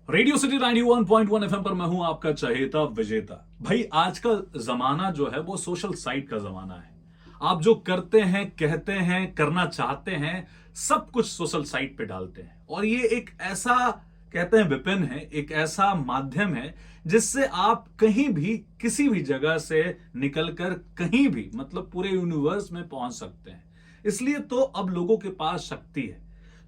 Radio city 91.1 FM पर मैं हूं आपका चहेता विजेता। भाई आज का जमाना जो है वो सोशल साइट का जमाना है। आप जो करते हैं, कहते हैं, करना चाहते हैं, सब कुछ सोशल साइट पे डालते हैं। और ये एक ऐसा कहते हैं विपिन है, एक ऐसा माध्यम है जिससे आप कहीं भी किसी भी जगह से निकलकर कहीं भी मतलब पूरे यूनिवर्स में पहुंच सकते हैं। इसलिए तो अब लोगों के पास शक्ति है।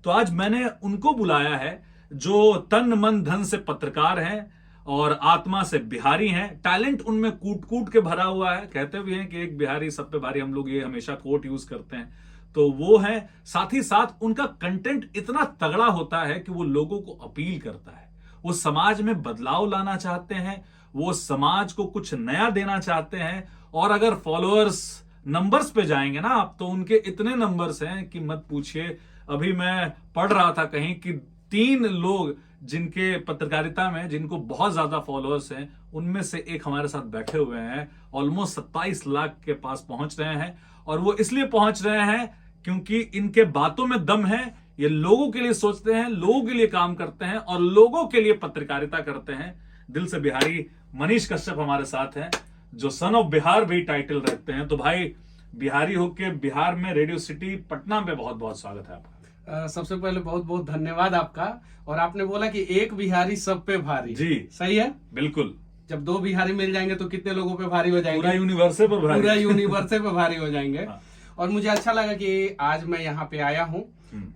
तो आज मैंने उनको बुलाया है जो तन मन धन से पत्रकार हैं और आत्मा से बिहारी हैं। टैलेंट उनमें कूट कूट के भरा हुआ है। कहते भी हैं कि एक बिहारी सब पे भारी, हम लोग ये हमेशा कोट यूज करते हैं। तो वो है, साथ ही साथ उनका कंटेंट इतना तगड़ा होता है कि वो लोगों को अपील करता है। वो समाज में बदलाव लाना चाहते हैं, वो समाज को कुछ नया देना चाहते हैं। और अगर फॉलोअर्स नंबर्स पे जाएंगे ना आप, तो उनके इतने नंबर्स हैं कि मत पूछिए। अभी मैं पढ़ रहा था कहीं कि 3 लोग जिनके पत्रकारिता में जिनको बहुत ज्यादा फॉलोअर्स हैं, उनमें से एक हमारे साथ बैठे हुए हैं। ऑलमोस्ट 27 लाख के पास पहुंच रहे हैं। और वो इसलिए पहुंच रहे हैं क्योंकि इनके बातों में दम है। ये लोगों के लिए सोचते हैं, लोगों के लिए काम करते हैं और लोगों के लिए पत्रकारिता करते हैं। दिल से बिहारी मनीष कश्यप हमारे साथ हैं, जो सन ऑफ बिहार भी टाइटल रखते हैं। तो भाई, बिहारी होके बिहार में रेडियो सिटी पटना में बहुत बहुत स्वागत है आपका। सबसे पहले बहुत बहुत धन्यवाद आपका। और आपने बोला कि एक बिहारी सब पे भारी। जी सही है, बिल्कुल। जब 2 बिहारी मिल जाएंगे तो कितने लोगों पे भारी हो जाएंगे? पूरा यूनिवर्स पर भारी। पूरा यूनिवर्स पे भारी हो जाएंगे। हाँ। और मुझे अच्छा लगा कि आज मैं यहाँ पे आया हूँ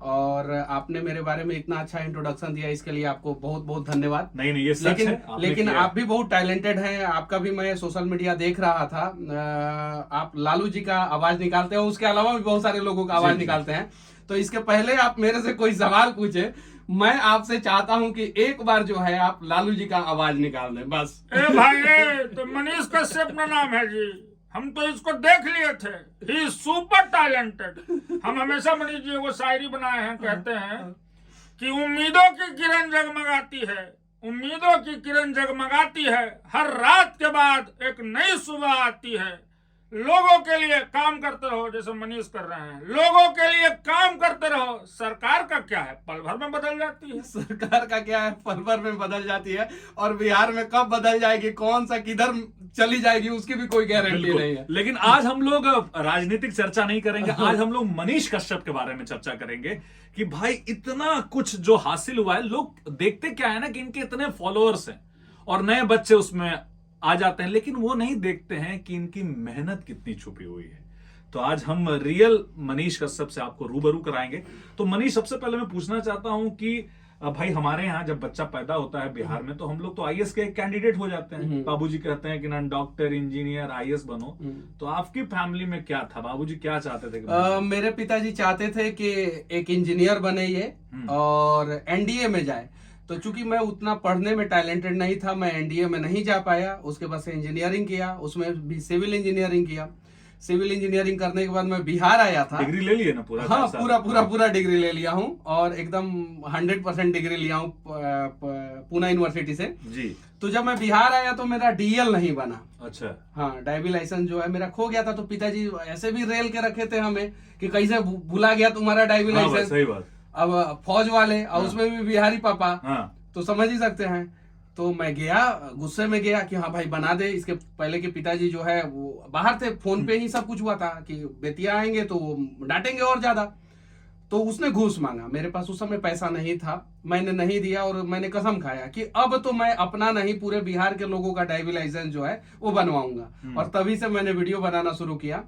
और आपने मेरे बारे में इतना अच्छा इंट्रोडक्शन दिया, इसके लिए आपको बहुत बहुत धन्यवाद। नहीं नहीं, ये सच लेकिन है, लेकिन आप भी बहुत टैलेंटेड हैं। आपका भी मैं सोशल मीडिया देख रहा था। आप लालू जी का आवाज निकालते हो, उसके अलावा भी बहुत सारे लोगों का आवाज निकालते हैं। तो इसके पहले आप मेरे से कोई सवाल पूछे, मैं आपसे चाहता हूं कि एक बार जो है आप लालू जी का आवाज निकाल दें बस। ए भाई, तो मनीष कश्यप ना नाम है जी। हम तो इसको देख लिए थे, ही इज सुपर टैलेंटेड। हम हमेशा मनीष जी को शायरी बनाए हैं, कहते हैं कि उम्मीदों की किरण जगमगाती है, उम्मीदों की किरण जगमगाती है, हर रात के बाद एक नई सुबह आती है। लोगों के लिए काम करते रहो, जैसे मनीष कर रहे हैं। लोगों के लिए काम करते रहो। सरकार का क्या है, पल भर में बदल जाती है। सरकार का क्या है, पल भर में बदल जाती है। और बिहार में कब बदल जाएगी, कौन सा किधर चली जाएगी, उसकी भी कोई गारंटी नहीं है। लेकिन आज हम लोग राजनीतिक चर्चा नहीं करेंगे। आज हम लोग मनीष कश्यप के बारे में चर्चा करेंगे कि भाई इतना कुछ जो हासिल हुआ है। लोग देखते क्या है ना कि इनके इतने फॉलोअर्स हैं और नए बच्चे उसमें आ जाते हैं, लेकिन वो नहीं देखते हैं कि इनकी मेहनत कितनी छुपी हुई है। तो आज हम रियल मनीष कश्यप से आपको रूबरू कराएंगे। तो मनीष, सबसे पहले मैं पूछना चाहता हूं कि भाई, हमारे यहाँ जब बच्चा पैदा होता है बिहार में, तो हम लोग तो आईएएस के कैंडिडेट हो जाते हैं। बाबूजी कहते हैं कि ना डॉक्टर, इंजीनियर, आईएएस बनो। तो आपकी फैमिली में क्या था, बाबूजी क्या चाहते थे? मेरे पिताजी चाहते थे कि एक इंजीनियर बने ये और एनडीए में जाए। तो चूंकि मैं उतना पढ़ने में टैलेंटेड नहीं था, मैं एनडीए में नहीं जा पाया। उसके बाद से इंजीनियरिंग किया, उसमें भी सिविल इंजीनियरिंग किया। सिविल इंजीनियरिंग करने के बाद मैं बिहार आया था। डिग्री ले लिए ना पूरा? हाँ, पूरा डिग्री ले लिया हूँ और एकदम 100% डिग्री लिया हूँ पूना यूनिवर्सिटी से जी। तो जब मैं बिहार आया तो मेरा डीएल नहीं बना। अच्छा। हाँ, ड्राइविंग लाइसेंस जो है मेरा खो गया था। तो पिताजी ऐसे भी रेल के रखे थे हमें कि कैसे भुला गया तुम्हारा ड्राइविंग लाइसेंस। सही बात। अब फौज वाले और उसमें भी बिहारी पापा। हाँ। तो समझ ही सकते हैं। तो मैं गया, गुस्से में गया कि हाँ भाई बना दे। इसके पहले के पिताजी जो है वो बाहर थे, फोन पे ही सब कुछ हुआ था कि बेटियां आएंगे तो वो डांटेंगे और ज्यादा। तो उसने घूस मांगा, मेरे पास उस समय पैसा नहीं था, मैंने नहीं दिया और मैंने कसम खाया कि अब तो मैं अपना नहीं पूरे बिहार के लोगों का ड्राइविंग लाइसेंस जो है वो बनवाऊंगा। और तभी से मैंने वीडियो बनाना शुरू किया।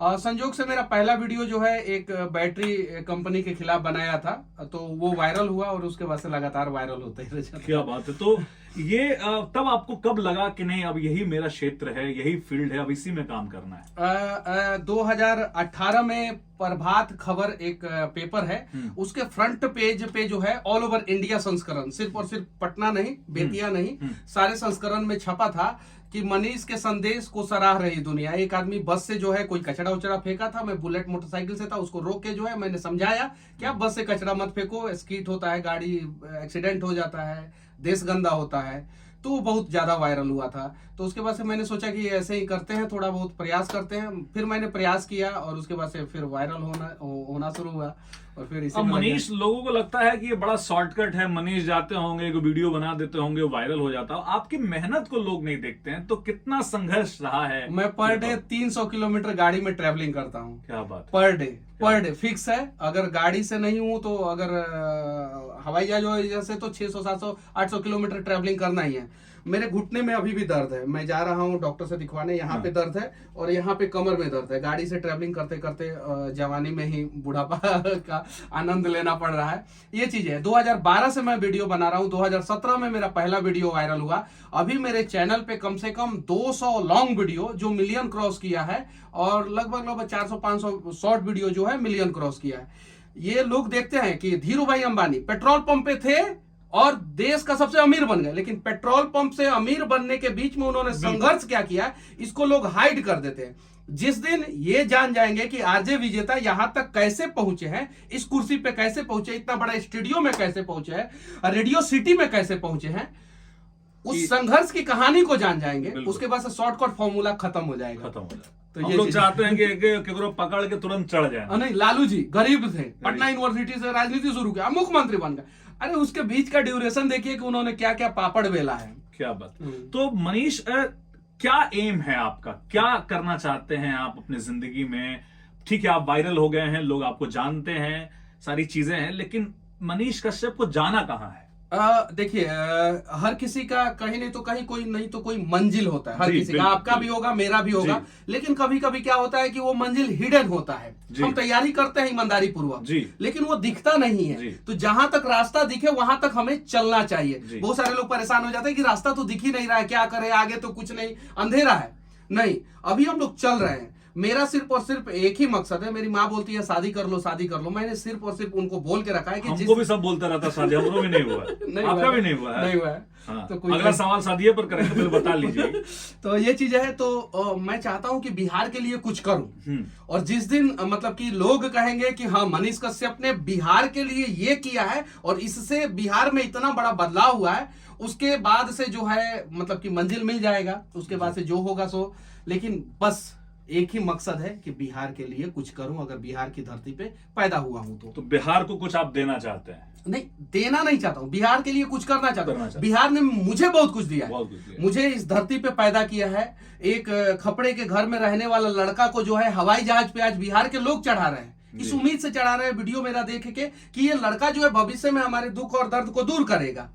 संजोग से मेरा पहला वीडियो जो है एक बैटरी कंपनी के खिलाफ बनाया था, तो वो वायरल हुआ और उसके बाद से लगातार वायरल होते ही रहे। क्या बात है। तो ये तब आपको कब लगा कि नहीं, अब यही मेरा क्षेत्र है, यही फील्ड है, अब इसी में काम करना है? 2018 में प्रभात खबर एक पेपर है, उसके फ्रंट पेज पे जो है ऑल ओवर इंडिया संस्करण, सिर्फ और सिर्फ पटना नहीं, बेतिया नहीं, सारे संस्करण में छपा था कि मनीष के संदेश को सराह रही दुनिया। एक आदमी बस से जो है कोई कचरा उचड़ा फेंका था, मैं बुलेट मोटरसाइकिल से था, उसको रोक के जो है मैंने समझाया कि आप बस से कचरा मत फेंको, स्कीट होता है, गाड़ी एक्सीडेंट हो जाता है, देश गंदा होता है। तो वो बहुत ज्यादा वायरल हुआ था। तो उसके बाद से मैंने सोचा कि ऐसे ही करते हैं, थोड़ा बहुत प्रयास करते हैं। फिर मैंने प्रयास किया और उसके बाद से फिर वायरल होना शुरू हुआ। और फिर इसी अब में लग मनीष, लोगों को लगता है कि ये बड़ा शॉर्टकट है, मनीष जाते होंगे, एक वीडियो बना देते होंगे, वायरल हो जाता हो। आपकी मेहनत को लोग नहीं देखते हैं, तो कितना संघर्ष रहा है। गया। मैं पर डे 300 किलोमीटर गाड़ी में ट्रेवलिंग करता हूँ। क्या बात है। पर डे फिक्स है। अगर गाड़ी से नहीं हूं तो अगर हवाई जहाज से तो 600 700 800 किलोमीटर ट्रेवलिंग करना ही है। मेरे घुटने में अभी भी दर्द है, मैं जा रहा हूँ डॉक्टर से दिखवाने, यहाँ पे दर्द है और यहाँ पे कमर में दर्द है। गाड़ी से ट्रेवलिंग करते करते जवानी में ही बुढ़ापा का आनंद लेना पड़ रहा है। ये चीज है। 2012 से मैं वीडियो बना रहा हूँ। 2017 में मेरा पहला वीडियो वायरल हुआ। अभी मेरे चैनल पे कम से कम 200 लॉन्ग वीडियो जो मिलियन क्रॉस किया है और लगभग 400-500 शॉर्ट वीडियो जो है मिलियन क्रॉस किया है। ये लोग देखते हैं कि धीरू भाई अंबानी पेट्रोल पंप पे थे और देश का सबसे अमीर बन गए, लेकिन पेट्रोल पंप से अमीर बनने के बीच में उन्होंने संघर्ष क्या किया, इसको लोग हाइड कर देते हैं। जिस दिन ये जान जाएंगे कि आरजे विजेता यहां तक कैसे पहुंचे हैं, इस कुर्सी पे कैसे पहुंचे, इतना बड़ा स्टूडियो में कैसे पहुंचे हैं, रेडियो सिटी में कैसे पहुंचे हैं, उस संघर्ष की कहानी को जान जाएंगे, उसके बाद से शॉर्टकट फॉर्मूला खत्म हो जाएगा। तो हम लोग चाहते हैं कि केकरो पकड़ के तुरंत चढ़ जाए। नहीं, लालू जी गरीब थे, पटना यूनिवर्सिटी से राजनीति शुरू किया, मुख्यमंत्री बन गए। अरे उसके बीच का ड्यूरेशन देखिए कि उन्होंने क्या क्या पापड़ बेला है। क्या बात। तो मनीष, क्या एम है आपका, क्या करना चाहते हैं आप अपनी जिंदगी में? ठीक है, आप वायरल हो गए हैं, लोग आपको जानते हैं, सारी चीजें हैं, लेकिन मनीष कश्यप को जाना कहाँ है? देखिए, हर किसी का कहीं नहीं तो कहीं कोई नहीं तो कोई मंजिल होता है। हर किसी का, आपका भी होगा, मेरा भी होगा, लेकिन कभी कभी क्या होता है कि वो मंजिल हिडन होता है। हम तैयारी करते हैं ईमानदारी पूर्वक, लेकिन वो दिखता नहीं है। तो जहां तक रास्ता दिखे वहां तक हमें चलना चाहिए। बहुत सारे लोग परेशान हो जाते हैं कि रास्ता तो दिख ही नहीं रहा है, क्या करें, आगे तो कुछ नहीं, अंधेरा है। नहीं, अभी हम लोग चल रहे हैं। मेरा सिर्फ और सिर्फ एक ही मकसद है। मेरी माँ बोलती है शादी कर लो, शादी कर लो। मैंने सिर्फ और सिर्फ उनको बोल के रखा है कि हमको भी सब बोलता रहता शादी, हमको भी नहीं हुआ है। आपका भी नहीं हुआ है? नहीं हुआ है। हाँ। तो अगला सवाल शादी पर करेंगे, फिर बता लीजिए। तो ये चीज है। तो मैं चाहता हूं कि बिहार के लिए कुछ करूं, और जिस दिन मतलब कि लोग कहेंगे कि हाँ, मनीष कश्यप ने बिहार के लिए ये किया है और इससे बिहार में इतना बड़ा बदलाव हुआ है, उसके बाद से जो है मतलब कि मंजिल मिल जाएगा। उसके बाद से जो होगा सो। लेकिन बस एक ही मकसद है कि बिहार के लिए कुछ करूं, अगर बिहार की धरती पे पैदा हुआ हूं तो बिहार को कुछ आप देना चाहते हैं? नहीं, देना नहीं चाहता हूं, बिहार के लिए कुछ करना चाहता हूं। बिहार ने मुझे बहुत कुछ दिया है। मुझे इस धरती पे पैदा किया है। एक खपड़े के घर में रहने वाला लड़का को जो है हवाई जहाज पे आज बिहार के लोग चढ़ा रहे हैं। इस उम्मीद से चढ़ा रहे हैं, वीडियो मेरा देख के, कि ये लड़का जो है भविष्य में हमारे दुख और दर्द को दूर करेगा।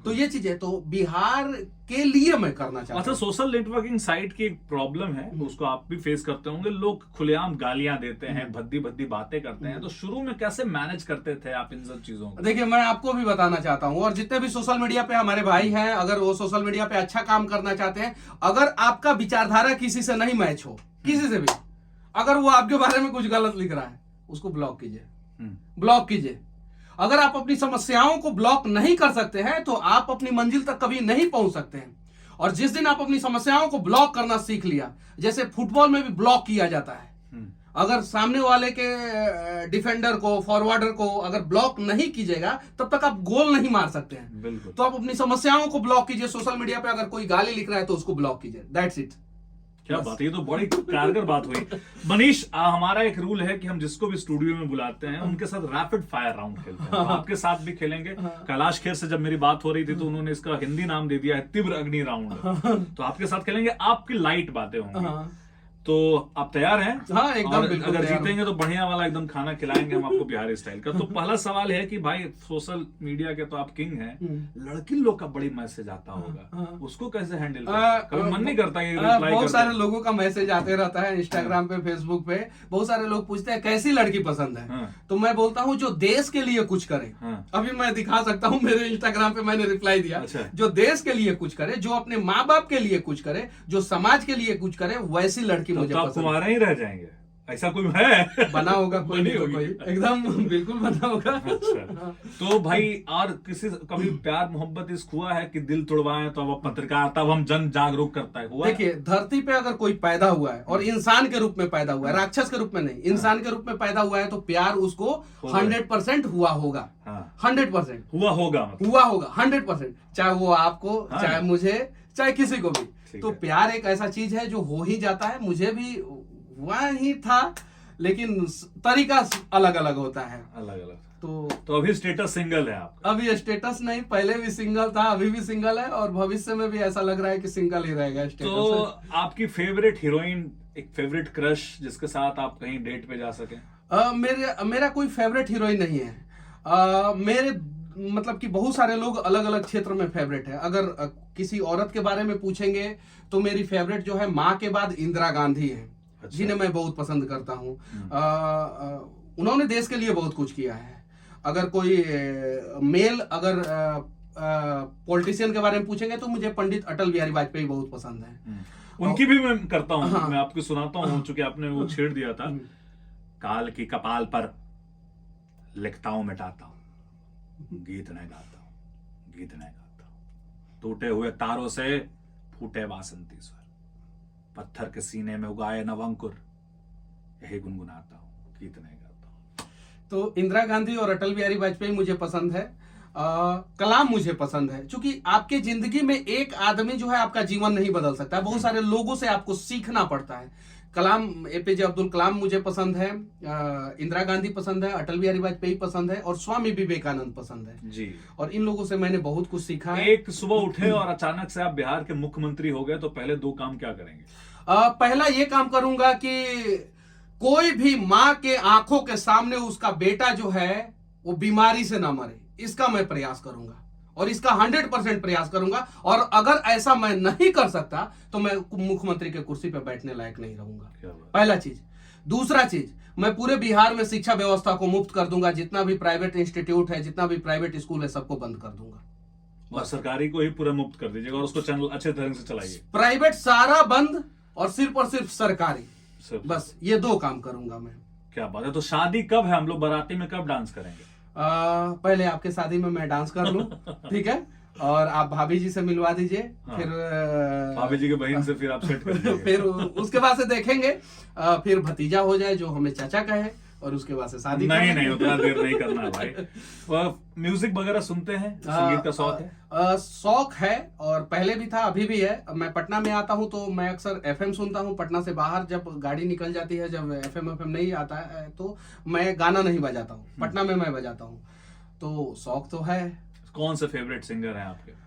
तो ये चीज है। तो बिहार के लिए मैं करना चाहता हूं। अच्छा, सोशल नेटवर्किंग साइट की एक प्रॉब्लम है, उसको आप भी फेस करते होंगे। लोग खुलेआम गालियां देते हैं, भद्दी भद्दी बातें करते हैं। तो शुरू में कैसे मैनेज करते थे आप इन सब चीजों को? देखिए, मैं आपको भी बताना चाहता हूं, और जितने भी सोशल मीडिया पे हमारे भाई हैं, अगर वो सोशल मीडिया पे अच्छा काम करना चाहते हैं, अगर आपका विचारधारा किसी से नहीं मैच हो, किसी से भी, अगर वो आपके बारे में कुछ गलत लिख रहा है, उसको ब्लॉक कीजिए, ब्लॉक कीजिए। अगर आप अपनी समस्याओं को ब्लॉक नहीं कर सकते हैं तो आप अपनी मंजिल तक कभी नहीं पहुंच सकते हैं। और जिस दिन आप अपनी समस्याओं को ब्लॉक करना सीख लिया, जैसे फुटबॉल में भी ब्लॉक किया जाता है, अगर सामने वाले के डिफेंडर को, फॉरवर्डर को अगर ब्लॉक नहीं कीजिएगा, तब तक आप गोल नहीं मार सकते हैं। तो आप अपनी समस्याओं को ब्लॉक कीजिए। सोशल मीडिया पे अगर कोई गाली लिख रहा है तो उसको ब्लॉक कीजिए। That's it. क्या बात है, ये तो बड़ी कारगर बात हुई। मनीष, हमारा एक रूल है कि हम जिसको भी स्टूडियो में बुलाते हैं उनके साथ रैपिड फायर राउंड खेलते हैं। तो आपके साथ भी खेलेंगे। कैलाश खेर से जब मेरी बात हो रही थी तो उन्होंने इसका हिंदी नाम दे दिया है तीव्र अग्नि राउंड। तो आपके साथ खेलेंगे, आपकी लाइट बातें होंगी। तो आप तैयार हैं? हाँ, एकदम। और अगर जीतेंगे तो बढ़िया वाला एकदम खाना खिलाएंगे हम आपको बिहारी स्टाइल का। तो पहला सवाल है कि भाई, सोशल मीडिया के तो आप किंग हैं, लड़की लोग का बड़ी मैसेज आता होगा, उसको कैसे हैंडल करते हैं? कभी मन नहीं करता ये रिप्लाई? बहुत सारे लोगों का मैसेज आते रहता है इंस्टाग्राम पे, फेसबुक पे। बहुत सारे लोग पूछते हैं कैसी लड़की पसंद है। तो मैं बोलता हूँ जो देश के लिए कुछ करे। अभी मैं दिखा सकता हूँ, मेरे इंस्टाग्राम पे मैंने रिप्लाई दिया। जो देश के लिए कुछ करे, जो अपने माँ बाप के लिए कुछ करे, जो समाज के लिए कुछ करे, वैसी लड़की मुझे पसंद है। ही रह जाएंगे, ऐसा कोई है? बना होगा कोई, नहीं तो कोई, एकदम बिल्कुल बना होगा। अच्छा, तो भाई, और किसी कभी प्यार मोहब्बत इस हुआ है कि दिल तोड़वाएं तो अब पत्रकार, तब हम जन जागरूक करता है, हुआ? देखिए, धरती पे अगर कोई पैदा हुआ है और इंसान के रूप में पैदा हुआ है, राक्षस के रूप में नहीं, इंसान के रूप में पैदा हुआ है, तो प्यार उसको 100% हुआ होगा। 100% हुआ होगा, हुआ होगा 100%, चाहे वो आपको, चाहे मुझे, चाहे किसी को भी। तो प्यार एक ऐसा चीज है जो हो ही जाता है। मुझे भी हुआ ही था, लेकिन तरीका अलग अलग होता है। अलग अलग। तो अभी स्टेटस सिंगल है आपका? अभी स्टेटस नहीं, पहले भी सिंगल था, अभी भी सिंगल है और भविष्य में भी ऐसा लग रहा है कि सिंगल ही रहेगा स्टेटस। तो आपकी फेवरेट हीरोइन, एक फेवरेट क्रश जिसके साथ आप कहीं डेट पे जा सके? मेरा कोई फेवरेट हीरोइन नहीं है। मेरे मतलब कि बहुत सारे लोग अलग अलग क्षेत्र में फेवरेट है। अगर किसी औरत के बारे में पूछेंगे तो मेरी फेवरेट जो है माँ के बाद इंदिरा गांधी है। अच्छा। जिन्हें मैं बहुत पसंद करता हूँ। उन्होंने देश के लिए बहुत कुछ किया है। अगर कोई मेल अगर पॉलिटिशियन के बारे में पूछेंगे तो मुझे पंडित अटल बिहारी वाजपेयी बहुत पसंद है। उनकी भी मैं करता हूँ। हाँ। मैं आपको सुनाता हूँ, चूंकि आपने वो छेड़ दिया था। काल की कपाल पर लिखता हूं मिटाता हूं, गीत नहीं गाता हूं, गीत नहीं गाता हूं, टूटे हुए तारों से फूटे वासंती स्वर, पत्थर के सीने में उगाए नवंकुर, यही गुनगुनाता हूं, गीत नहीं गाता हूं। तो इंदिरा गांधी और अटल बिहारी वाजपेयी मुझे पसंद है। कलाम मुझे पसंद है, क्योंकि आपके जिंदगी में एक आदमी जो है आपका जीवन नहीं बदल सकता, बहुत सारे लोगों से आपको सीखना पड़ता है। कलाम, एपीजे अब्दुल कलाम मुझे पसंद है, इंदिरा गांधी पसंद है, अटल बिहारी वाजपेयी पसंद है और स्वामी विवेकानंद पसंद है जी। और इन लोगों से मैंने बहुत कुछ सीखा है। एक सुबह उठे और अचानक से आप बिहार के मुख्यमंत्री हो गए, तो पहले 2 काम क्या करेंगे? पहला ये काम करूंगा कि कोई भी माँ के आंखों के सामने उसका बेटा जो है वो बीमारी से ना मरे, इसका मैं प्रयास करूंगा और इसका 100% प्रयास करूंगा। और अगर ऐसा मैं नहीं कर सकता तो मैं मुख्यमंत्री के कुर्सी पर बैठने लायक नहीं रहूंगा। पहला चीज। दूसरा चीज, मैं पूरे बिहार में शिक्षा व्यवस्था को मुफ्त कर दूंगा। जितना भी प्राइवेट इंस्टीट्यूट है, जितना भी प्राइवेट स्कूल है, सबको बंद कर दूंगा और सरकारी को ही पूरा मुफ्त कर दीजिएगा और उसको चैनल अच्छे तरह से चलाइए। प्राइवेट सारा बंद और सिर्फ सरकारी, बस ये 2 काम करूंगा मैं। क्या बात है। तो शादी कब है? हम लोग बाराती में कब डांस करेंगे? पहले आपके शादी में मैं डांस कर लूं, ठीक है, और आप भाभी जी से मिलवा दीजिए। हाँ। फिर भाभी जी के बहन से फिर आप सेट कर दीजिए। फिर उसके बाद से देखेंगे, फिर भतीजा हो जाए जो हमें चाचा कहे और उसके बाद से शादी नहीं उतना देर नहीं करना है भाई। म्यूजिक वगैरह सुनते हैं? संगीत का शौक है? शौक है और पहले भी था, अभी भी है। मैं पटना में आता हूं तो मैं अक्सर एफएम सुनता हूं। पटना से बाहर जब गाड़ी निकल जाती है, जब एफएम नहीं आता है तो मैं गाना नहीं बजाता हूं, पटना में मैं बजाता हूं। तो शौक तो है। कौन से फेवरेट सिंगर हैं आपके?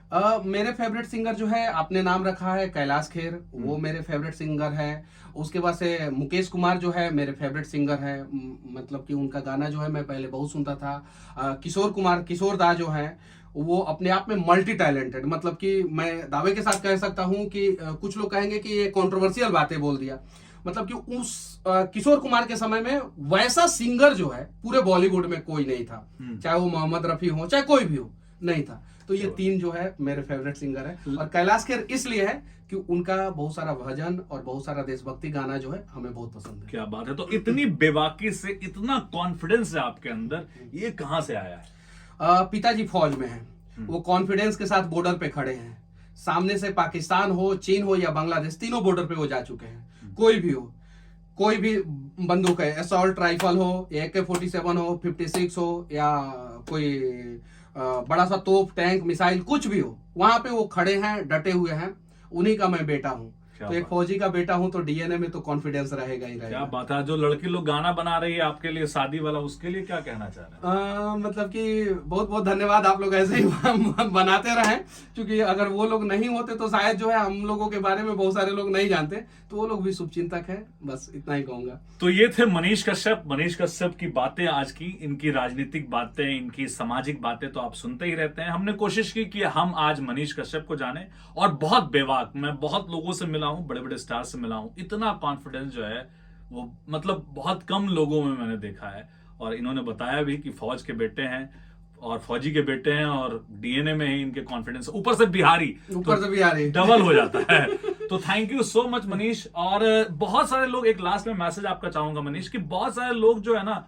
मेरे फेवरेट सिंगर जो है आपने नाम रखा है कैलाश खेर, वो मेरे फेवरेट सिंगर है। उसके बाद से मुकेश कुमार जो है मेरे फेवरेट सिंगर है, मतलब कि उनका गाना जो है मैं पहले बहुत सुनता था। किशोर दा जो है वो अपने आप में मल्टी टैलेंटेड, मतलब कि मैं दावे के साथ कह सकता हूं कि कुछ लोग कहेंगे कि ये कंट्रोवर्शियल बातें बोल दिया, मतलब कि उस किशोर कुमार के समय में वैसा सिंगर जो है पूरे बॉलीवुड में कोई नहीं था, चाहे वो मोहम्मद रफी हो चाहे कोई भी हो, नहीं था। तो ये 3 जो है मेरे फेवरेट सिंगर है। और कैलाश खेर इसलिए है कि उनका बहुत सारा भजन और बहुत सारा देशभक्ति गाना जो है हमें बहुत पसंद है। क्या बात है। तो इतनी बेबाकी से इतना कॉन्फिडेंस है आपके अंदर, ये कहां से आया है? पिताजी फौज में हैं, वो कॉन्फिडेंस के साथ बॉर्डर पे खड़े हैं। सामने से पाकिस्तान हो, चीन हो या बांग्लादेश, तीनों बॉर्डर पे वो जा चुके हैं। कोई भी हो, कोई भी बंदूक है, असॉल्ट राइफल हो, AK-47 हो, 56 हो या कोई बड़ा सा तोप, टैंक, मिसाइल, कुछ भी हो, वहां पे वो खड़े हैं, डटे हुए हैं। उन्हीं का मैं बेटा हूं। तो एक फौजी का बेटा हूं तो डीएनए में तो कॉन्फिडेंस रहेगा ही रहेगा। क्या बात है। जो लड़की लोग गाना बना रही है आपके लिए शादी वाला, उसके लिए क्या कहना चाह रहे हैं? मतलब कि बहुत बहुत धन्यवाद, आप लोग ऐसे ही बनाते रहें, क्योंकि अगर वो लोग नहीं होते तो शायद जो है हम लोगों के बारे में बहुत सारे लोग नहीं जानते, तो वो लोग भी शुभचिंतक है। बस इतना ही कहूंगा। तो ये थे मनीष कश्यप की बातें आज की, इनकी राजनीतिक बातें, इनकी सामाजिक बातें तो आप सुनते ही रहते हैं। हमने कोशिश की कि हम आज मनीष कश्यप को जाने, और बहुत बेबाक, मैं बहुत लोगों से मिला हूं, बड़े बड़े स्टार से मिला हूं, इतना कॉन्फिडेंस जो है वो मतलब बहुत कम लोगों में मैंने देखा है। और इन्होंने बताया भी कि फौज के बेटे हैं और फौजी के बेटे हैं और डीएनए में ही इनके कॉन्फिडेंस, ऊपर से बिहारी डबल हो जाता है। तो thank you so much Manish. और बहुत सारे लोग, एक लास्ट में मैसेज आपका चाहूंगा मनीष, कि बहुत सारे लोग जो है ना,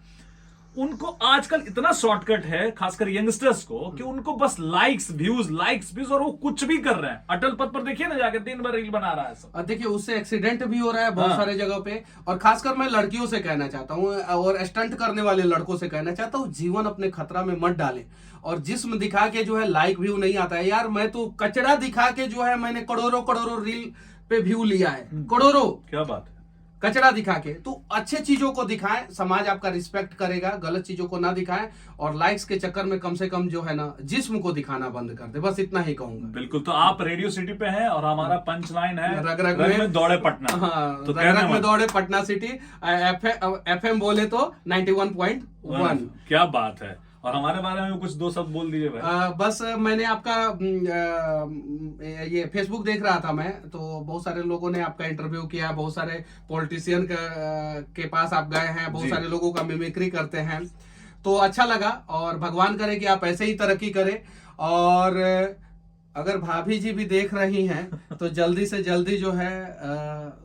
उनको आजकल इतना शॉर्टकट है, खासकर यंगस्टर्स को, कि उनको बस लाइक्स व्यूज और वो कुछ भी कर रहे हैं। अटल पथ पर देखिए ना, जाके दिन भर रील बना रहा है सब। देखिए उससे एक्सीडेंट भी हो रहा है बहुत सारे जगह पे। और खासकर मैं लड़कियों से कहना चाहता हूँ और स्टंट करने वाले लड़कों से कहना चाहता हूँ, जीवन अपने खतरा में मत डालें। और जिस्म दिखा के जो है लाइक व्यू नहीं आता है यार। मैं तो कचड़ा दिखा के जो है मैंने करोड़ों रील पे व्यू लिया है, करोड़ों। क्या बात है। कचरा दिखा के, तो अच्छे चीजों को दिखाएं, समाज आपका रिस्पेक्ट करेगा, गलत चीजों को ना दिखाएं, और लाइक्स के चक्कर में कम से कम जो है ना जिस्म को दिखाना बंद कर दे, बस इतना ही कहूंगा। बिल्कुल। तो आप रेडियो सिटी पे हैं और हमारा पंच लाइन है रग रग में दौड़े पटना। हाँ, तो रग रग में दौड़े पटना सिटी। FM बोले तो 91.1। क्या बात है। और हमारे बारे में कुछ दो शब्द बोल दीजिए भाई। बस मैंने आपका ये फेसबुक देख रहा था मैं, तो बहुत सारे लोगों ने आपका इंटरव्यू किया, बहुत सारे पॉलिटिशियन के पास आप गए हैं, बहुत सारे लोगों का मिमिक्री करते हैं, तो अच्छा लगा। और भगवान करे कि आप ऐसे ही तरक्की करें। और अगर भाभी जी भी देख रही हैं तो जल्दी से जल्दी जो है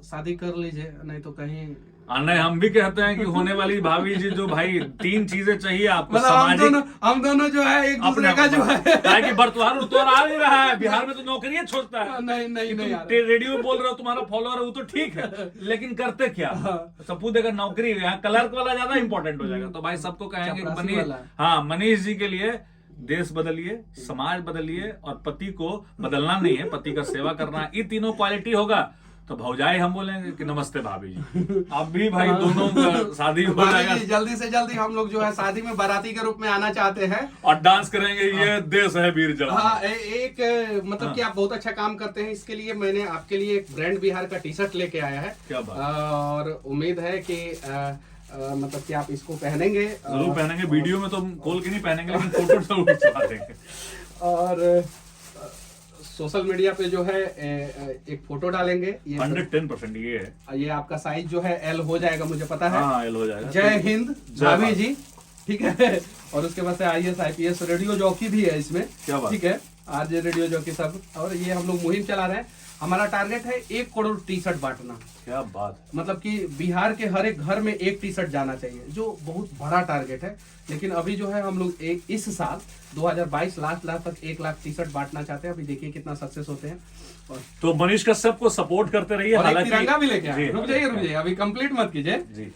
शादी कर लीजिए, नहीं तो कहीं नहीं, हम भी कहते हैं कि होने वाली भाभी जी जो भाई 3 चीजें चाहिए आपको, मतलब सामाजिक, हम दोनों जो है एक दूसरे का जो है कि बर्तवार उर्तवार आ नहीं रहा है बिहार में, तो नौकरियां छोड़ता है। नहीं यार, रेडियो में बोल रहे हो, तुम्हारा फॉलोअर है वो तो ठीक है, लेकिन करते क्या। सपूत अगर नौकरी यहाँ क्लर्क वाला ज्यादा इंपॉर्टेंट हो जाएगा। तो भाई सबको कहेंगे कि मनीष जी के लिए देश बदलिए, समाज बदलिए, और पति को बदलना नहीं है, पति का सेवा करना है। ये तीनों क्वालिटी होगा तो भौजाई हम बोलेंगे कि नमस्ते भाभी जी। अब भी भाई दोनों का शादी हो जाएगा। जल्दी से जल्दी हम लोग जो है शादी में बाराती के रूप में आना चाहते हैं और डांस करेंगे, ये देश है वीर जवान। हाँ, एक मतलब कि आप बहुत अच्छा काम करते हैं, इसके लिए मैंने आपके लिए एक ब्रांड बिहार का टी शर्ट लेके आया है। क्या बात। और उम्मीद है कि मतलब कि आप इसको पहनेंगे। जरूर पहनेंगे, वीडियो में तो हम खोल के नहीं पहनेंगे, लेकिन फोटो जरूर खिंचवा देंगे। और सोशल मीडिया पे जो है एक फोटो डालेंगे। ये 110% ये है। ये आपका साइज जो है L हो जाएगा, मुझे पता है। हाँ, L हो जाएगा। जय हिंद भाभी जी, ठीक है। और उसके बाद से IAS IPS रेडियो जॉकी भी है इसमें, क्या बात। ठीक है, RJ रेडियो जॉकी सब। और ये हम लोग मुहिम चला रहे हैं। हमारा टारगेट है 1 करोड़ टी शर्ट बांटना। क्या बात। मतलब कि बिहार के हर एक घर में एक टी शर्ट जाना चाहिए, जो बहुत बड़ा टारगेट है। लेकिन अभी जो है हम लोग इस साल 2022 लास्ट तक 1 लाख टी शर्ट बांटना चाहते हैं। अभी देखिए कितना सक्सेस होते हैं। और तो मनीष कश्यप को सपोर्ट करते रहिए। और एक तिरंगा भी लेके आए। रुक जाइए, अभी कंप्लीट मत कीजिए जी।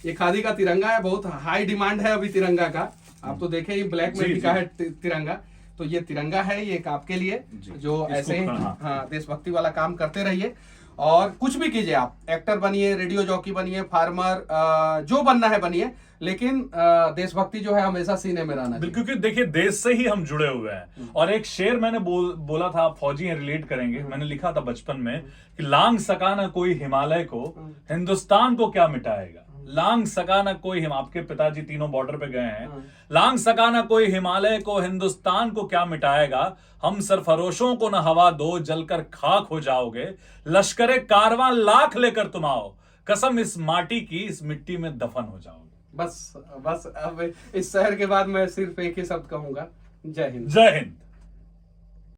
ये खादी का तिरंगा है, बहुत हाई डिमांड है अभी तिरंगा का। आप तो देखे ही ब्लैक में लिखा है तिरंगा, तो ये तिरंगा है, ये एक आपके लिए जो ऐसे ही हाँ देशभक्ति वाला काम करते रहिए। और कुछ भी कीजिए, आप एक्टर बनिए, रेडियो जॉकी बनिए, फार्मर, जो बनना है बनिए, लेकिन देशभक्ति जो है हमेशा सीने में रहना चाहिए। क्योंकि देखिए देश से ही हम जुड़े हुए हैं। और एक शेर मैंने बोला था, आप फौजी हैं रिलेट करेंगे, मैंने लिखा था बचपन में कि लांग सका ना कोई हिमालय को, हिंदुस्तान को क्या मिटाएगा। लांग सका ना कोई, आपके पिताजी तीनों बॉर्डर पे गए हैं। लांग सका ना कोई हिमालय को, हिंदुस्तान को क्या मिटाएगा। हम सरफरोशों को न हवा दो, जलकर खाक हो जाओगे। लश्करे कारवां लाख लेकर तुम आओ, कसम इस माटी की, इस मिट्टी में दफन हो जाओगे। बस अब इस शहर के बाद मैं सिर्फ एक ही शब्द कहूंगा, जय हिंद। जय हिंद।